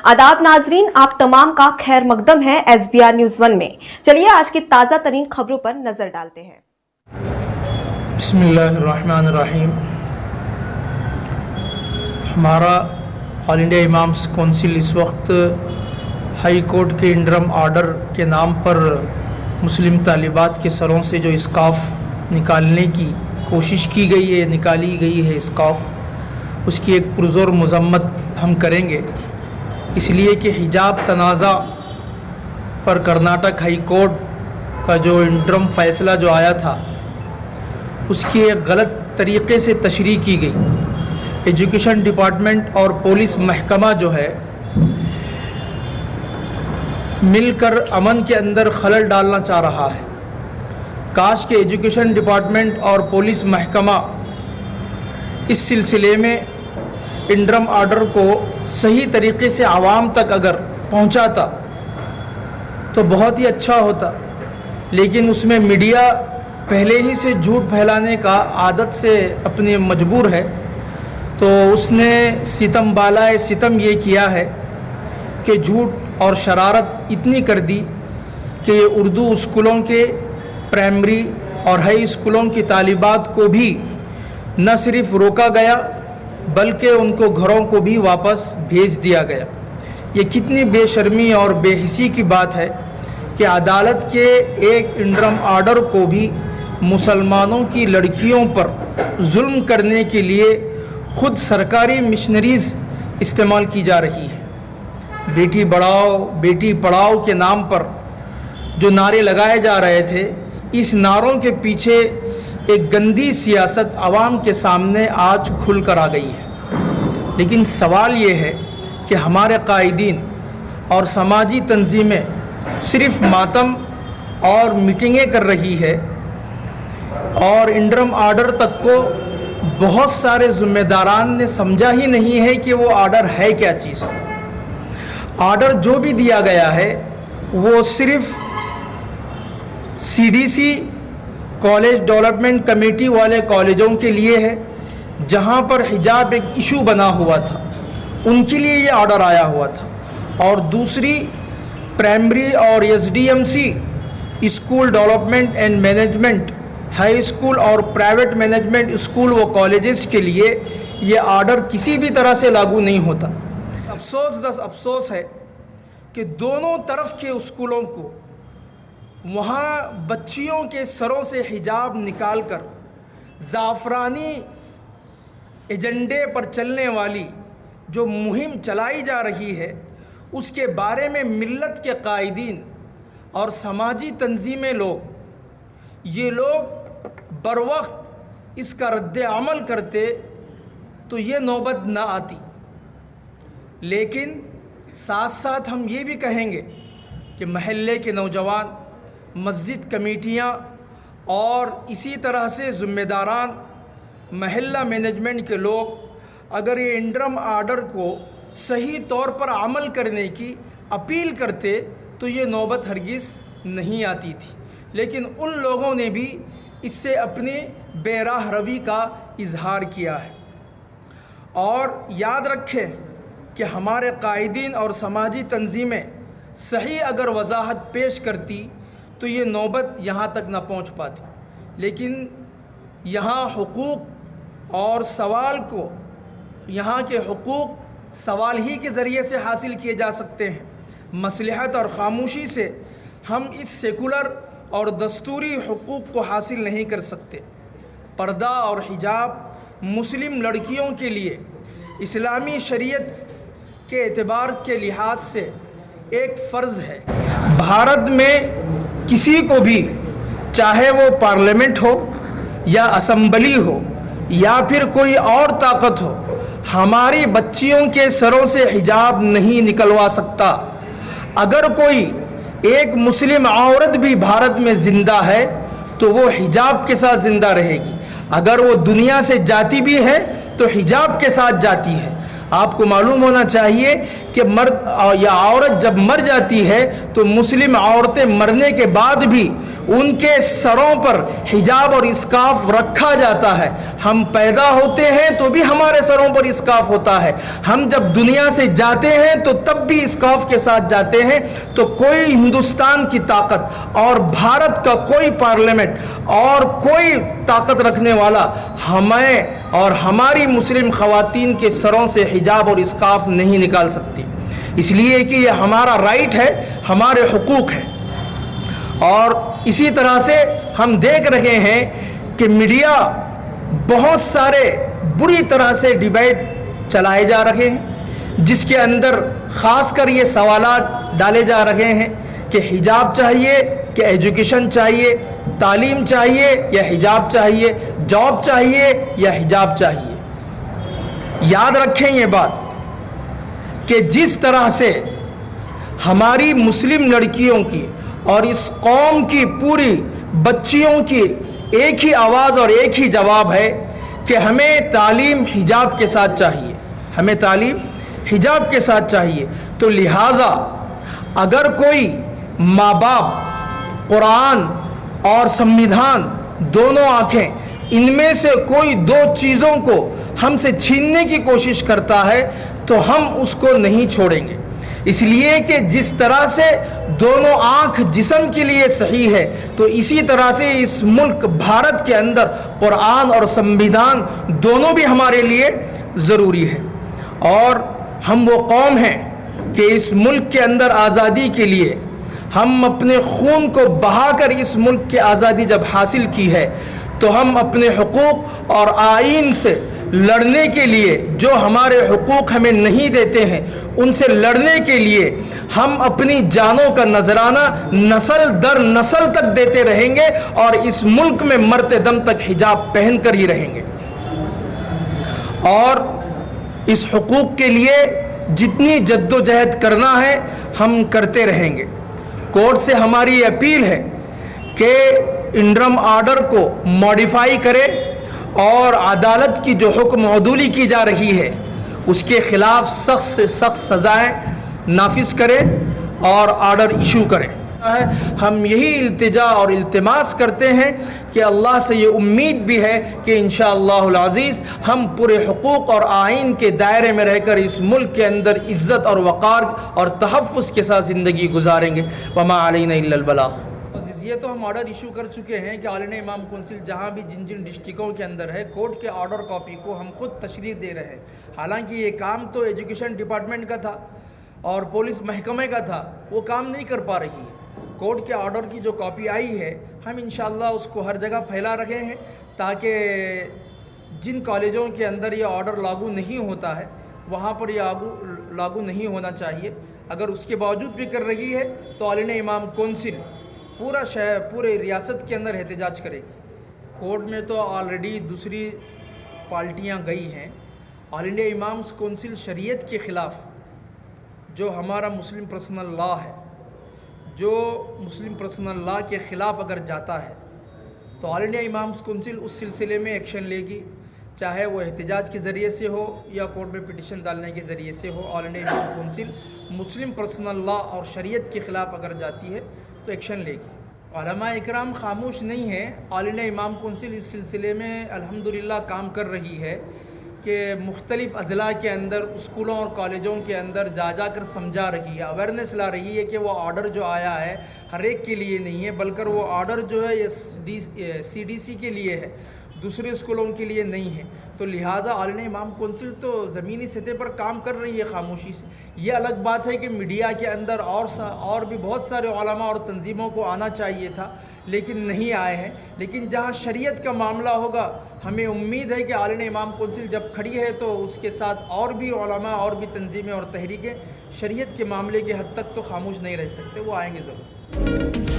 आदाब नाजरीन, आप तमाम का खैर मकदम है SBR न्यूज़ 1 में। चलिए आज की ताज़ा तरीन खबरों पर नजर डालते हैं। बिस्मिल्लाहिर्रहमानिर्रहीम। हमारा ऑल इंडिया इमाम्स कौंसिल इस वक्त हाई कोर्ट के इंटरम आर्डर के नाम पर मुस्लिम तालिबात के सरों से जो स्कार्फ निकालने की कोशिश की गई है, निकाली गई है स्कार्फ, उसकी एक पुरज़ोर मज़म्मत हम करेंगे। इसलिए कि हिजाब तनाज़ा पर कर्नाटक हाई कोर्ट का जो इंटरम फ़ैसला जो आया था, उसकी एक गलत तरीक़े से तशरीह की गई। एजुकेशन डिपार्टमेंट और पुलिस महकमा जो है मिलकर अमन के अंदर खलल डालना चाह रहा है। काश के एजुकेशन डिपार्टमेंट और पुलिस महकमा इस सिलसिले में इंटरम आर्डर को सही तरीक़े से आवाम तक अगर पहुंचाता तो बहुत ही अच्छा होता, लेकिन उसमें मीडिया पहले ही से झूठ फैलाने का आदत से अपने मजबूर है, तो उसने सितम बालाए सितम ये किया है कि झूठ और शरारत इतनी कर दी कि ये उर्दू स्कूलों के प्राइमरी और हाई स्कूलों की तालिबात को भी न सिर्फ रोका गया बल्कि उनको घरों को भी वापस भेज दिया गया। ये कितनी बेशर्मी और बेहिसी की बात है कि अदालत के एक इंटरम आर्डर को भी मुसलमानों की लड़कियों पर जुल्म करने के लिए ख़ुद सरकारी मिशनरीज़ इस्तेमाल की जा रही है। बेटी बढ़ाओ बेटी पढ़ाओ के नाम पर जो नारे लगाए जा रहे थे, इस नारों के पीछे एक गंदी सियासत आवाम के सामने आज खुल कर आ गई है। लेकिन सवाल ये है कि हमारे कायदीन और समाजी तंजीमें सिर्फ मातम और मीटिंगें कर रही है और इंटरम आर्डर तक को बहुत सारे ज़िम्मेदारान ने समझा ही नहीं है कि वो आर्डर है क्या चीज़। आर्डर जो भी दिया गया है वो सिर्फ CDC कॉलेज डेवलपमेंट कमेटी वाले कॉलेजों के लिए है, जहां पर हिजाब एक इशू बना हुआ था, उनके लिए ये ऑर्डर आया हुआ था। और दूसरी प्राइमरी और SDMC school development and management high school और प्राइवेट मैनेजमेंट स्कूल व कॉलेजेस के लिए ये ऑर्डर किसी भी तरह से लागू नहीं होता। अफसोस है कि दोनों तरफ के स्कूलों को वहाँ बच्चियों के सरों से हिजाब निकालकर ज़ाफ़रानी एजेंडे पर चलने वाली जो मुहिम चलाई जा रही है, उसके बारे में मिल्लत के कायदीन और समाजी तंजीमें ये लोग बरवक्त इसका रद्द अमल करते तो ये नौबत ना आती। लेकिन साथ साथ हम ये भी कहेंगे कि महल्ले के नौजवान, मस्जिद कमेटियाँ और इसी तरह से ज़िम्मेदारान महल्ला मैनेजमेंट के लोग अगर ये इंटरम आर्डर को सही तौर पर अमल करने की अपील करते तो ये नौबत हरगिज़ नहीं आती थी। लेकिन उन लोगों ने भी इससे अपनी बेराह रवी का इजहार किया है। और याद रखें कि हमारे कायदीन और समाजी तंजीमें सही अगर वजाहत पेश करती तो ये नौबत यहाँ तक ना पहुँच पाती। लेकिन यहाँ हुकूक और सवाल को, यहाँ के हुकूक सवाल ही के ज़रिए से हासिल किए जा सकते हैं। मसलहत और ख़ामोशी से हम इस सेकुलर और दस्तूरी हुकूक को हासिल नहीं कर सकते। पर्दा और हिजाब मुस्लिम लड़कियों के लिए इस्लामी शरीयत के एतबार के लिहाज से एक फ़र्ज़ है। भारत में किसी को भी, चाहे वो पार्लियामेंट हो या असम्बली हो या फिर कोई और ताकत हो, हमारी बच्चियों के सरों से हिजाब नहीं निकलवा सकता। अगर कोई एक मुस्लिम औरत भी भारत में ज़िंदा है तो वो हिजाब के साथ ज़िंदा रहेगी। अगर वो दुनिया से जाती भी है तो हिजाब के साथ जाती है। आपको मालूम होना चाहिए कि मर्द या औरत जब मर जाती है तो मुस्लिम औरतें मरने के बाद भी उनके सरों पर हिजाब और इस्काफ रखा जाता है। हम पैदा होते हैं तो भी हमारे सरों पर इस्काफ होता है, हम जब दुनिया से जाते हैं तो तब भी इस्काफ के साथ जाते हैं। तो कोई हिंदुस्तान की ताकत और भारत का कोई पार्लियामेंट और कोई ताकत रखने वाला हमें और हमारी मुस्लिम ख़वातीन के सरों से हिजाब और इस्काफ नहीं निकाल सकती, इसलिए कि ये हमारा राइट है, हमारे हुकूक है। और इसी तरह से हम देख रहे हैं कि मीडिया बहुत सारे बुरी तरह से डिबेट चलाए जा रहे हैं, जिसके अंदर ख़ास कर ये सवालात डाले जा रहे हैं कि हिजाब चाहिए कि एजुकेशन चाहिए, तालीम चाहिए या हिजाब चाहिए, जॉब चाहिए या हिजाब चाहिए। याद रखें ये बात कि जिस तरह से हमारी मुस्लिम लड़कियों की और इस कौम की पूरी बच्चियों की एक ही आवाज़ और एक ही जवाब है कि हमें तालीम हिजाब के साथ चाहिए, हमें तालीम हिजाब के साथ चाहिए। तो लिहाजा अगर कोई माँ बाप कुरान और संविधान दोनों आँखें इनमें से कोई दो चीज़ों को हमसे छीनने की कोशिश करता है तो हम उसको नहीं छोड़ेंगे, इसलिए कि जिस तरह से दोनों आँख जिस्म के लिए सही है तो इसी तरह से इस मुल्क भारत के अंदर कुरान और संविधान दोनों भी हमारे लिए ज़रूरी है। और हम वो कौम हैं कि इस मुल्क के अंदर आज़ादी के लिए हम अपने खून को बहाकर इस मुल्क की आज़ादी जब हासिल की है तो हम अपने हुकूक और आइन से लड़ने के लिए, जो हमारे हुकूक हमें नहीं देते हैं उनसे लड़ने के लिए हम अपनी जानों का नजराना नस्ल दर नस्ल तक देते रहेंगे और इस मुल्क में मरते दम तक हिजाब पहन कर ही रहेंगे। और इस हुकूक के लिए जितनी जद्दोजहद करना है हम करते रहेंगे। कोर्ट से हमारी अपील है कि इंटरिम ऑर्डर को मॉडिफाई करें और अदालत की जो हुक्म अदूली की जा रही है उसके ख़िलाफ़ सख्त से सख्त सज़ाएँ नाफिज करें और ऑर्डर इशू करें। हम यही इल्तिजा और इल्तिमास करते हैं कि अल्लाह से ये उम्मीद भी है कि इंशाअल्लाहुल अज़ीज़ हम पूरे हुकूक और आइन के दायरे में रहकर इस मुल्क के अंदर इज़्ज़त और वक़ार और तहफ़्फ़ुज़ के साथ ज़िंदगी गुजारेंगे। वमा अलैना इल्लल बलाग़। ये तो हम ऑर्डर इशू कर चुके हैं कि आलिन इमाम कौंसिल जहाँ भी जिन जिन डिस्ट्रिक्टों के अंदर है कोर्ट के ऑर्डर कॉपी को हम खुद तशरीह दे रहे हैं। हालांकि ये काम तो एजुकेशन डिपार्टमेंट का था और पुलिस महकमे का था, वो काम नहीं कर पा रही है। कोर्ट के ऑर्डर की जो कॉपी आई है हम इंशाअल्लाह उसको हर जगह फैला रहे हैं ताकि जिन कॉलेजों के अंदर ये ऑर्डर लागू नहीं होता है वहाँ पर ये लागू नहीं होना चाहिए। अगर उसके बावजूद भी कर रही है तो आलिन इमाम कौंसिल पूरे रियासत के अंदर एहतजाज करेगी। कोर्ट में तो ऑलरेडी दूसरी पार्टियां गई हैं। ऑल इंडिया इमाम्स कौंसिल शरीयत के ख़िलाफ़ जो हमारा मुस्लिम पर्सनल लॉ है, जो मुस्लिम पर्सनल लॉ के ख़िलाफ़ अगर जाता है तो ऑल इंडिया इमाम्स कौंसिल उस सिलसिले में एक्शन लेगी, चाहे वो एहतजाज के ज़रिए से हो या कोर्ट में पिटिशन डालने के ज़रिए से हो। ऑल इंडिया इमाम कौंसिल मुस्लिम पर्सनल लॉ और शरीयत के ख़िलाफ़ अगर जाती है तो एक्शन लेगी। उलमा इकराम खामोश नहीं है। ऑल इंडिया इमाम कौंसिल इस सिलसिले में अल्हम्दुलिल्लाह काम कर रही है कि मुख्तलिफ़ अज़ला के अंदर स्कूलों और कॉलेजों के अंदर जा कर समझा रही है, अवेयरनेस ला रही है कि वो ऑर्डर जो आया है हर एक के लिए नहीं है, बल्कि वो ऑर्डर जो है ये CDC के लिए है, दूसरे स्कूलों के लिए नहीं है। तो लिहाजा ऑल इंडिया इमाम कौंसिल तो ज़मीनी सतह पर काम कर रही है खामोशी से। ये अलग बात है कि मीडिया के अंदर और भी बहुत सारे उलमा और तंजीमों को आना चाहिए था लेकिन नहीं आए हैं। लेकिन जहाँ शरीयत का मामला होगा हमें उम्मीद है कि ऑल इंडिया इमाम कौंसिल जब खड़ी है तो उसके साथ और भी उलमा और भी तंजीमें और तहरीकें शरीयत के मामले के हद तक तो खामोश नहीं रह सकते, वो आएंगे ज़रूर।